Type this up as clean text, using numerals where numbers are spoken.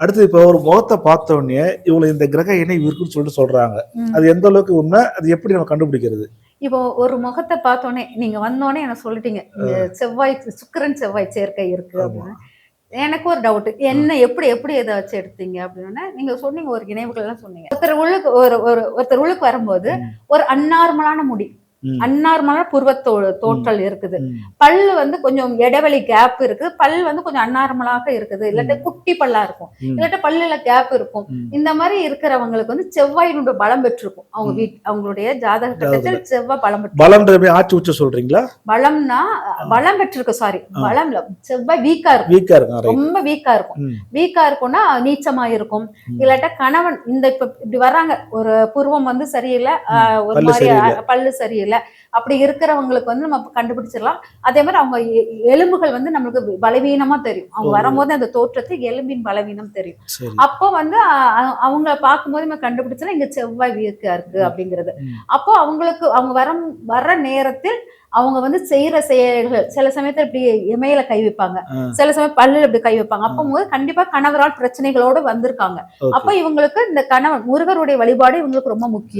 அடுத்து இப்ப ஒரு முகத்தை பார்த்த உடனே இவங்களை இந்த கிரக இணைவு இருக்குன்னு சொல்லிட்டு சொல்றாங்க. அது எந்த அளவுக்கு உண்மை? அது எப்படி நம்ம கண்டுபிடிக்கிறது? இப்போ ஒரு முகத்தை பார்த்தோன்னே நீங்க வந்தோடனே எனக்கு சொல்லிட்டீங்க இந்த செவ்வாய் சுக்கிரன் செவ்வாய் சேர்க்கை இருக்கு ஆமா. அப்படின்னு. எனக்கு ஒரு டவுட் என்ன எப்படி எப்படி எதை வச்சு எடுத்தீங்க அப்படின்னா நீங்க சொன்னீங்க ஒரு இணைவுகள் எல்லாம் சொன்னீங்க. ஒருத்தர் உள்ளுக்கு வரும்போது ஒரு அன்னார்மலான முடி, அன்னார்மலான தோற்றல் இருக்குது. பல்லு வந்து கொஞ்சம் இடைவெளி கேப் இருக்கு. பல் வந்து கொஞ்சம் அன்னார்மலாக இருக்குது. இல்லாட்ட குட்டி பல்லா இருக்கும், இல்லாட்ட பல்லுல கேப் இருக்கும். இந்த மாதிரி இருக்கிறவங்களுக்கு வந்து செவ்வாயினுடைய பலம் பெற்றிருக்கும். அவங்களுடைய ஜாதக கட்டத்தில் செவ்வாய் பலம் ஆட்சி உச்ச சொல்றீங்களா? பலம்னா பலம் பெற்றிருக்கு. சாரி, பலம் இல்ல, செவ்வாய் வீக்கா இருக்கும், ரொம்ப வீக்கா இருக்கும். வீக்கா இருக்கும்னா நீச்சமா இருக்கும். இல்லாட்ட கணவன் இந்த இப்படி வர்றாங்க, ஒரு புருவம் வந்து சரியில்லை, ஒரு மாதிரி பல்லு சரியில்லை, அப்படி இருக்கிறவங்களுக்கு வந்து நம்ம கண்டுபிடிச்சிடலாம். அதே மாதிரி அவங்க எலும்புகள் வந்து நம்மளுக்கு பலவீனமா தெரியும். அவங்க வரும்போது அந்த தோற்றத்துக்கு எலும்பின் பலவீனம் தெரியும். அப்போ வந்து அவங்க பார்க்கும்போது நம்ம கண்டுபிடிச்சலாம் இங்க செவ்வாய் வீக்கா இருக்கு அப்படிங்கிறது. அப்போ அவங்களுக்கு அவங்க வர்ற நேரத்தில் அவங்க வந்து செய்யற செயல்கள் சில சமயத்துல இப்படி இமையில கை வைப்பாங்க, சில சமயம் பல்லுல இப்படி கை வைப்பாங்க. அப்போது கண்டிப்பா கணவரால் பிரச்சனைகளோடு வந்திருக்காங்க. அப்ப இவங்களுக்கு இந்த கணவன் முருகருடைய வழிபாடு இவங்களுக்கு ரொம்ப முக்கியம்.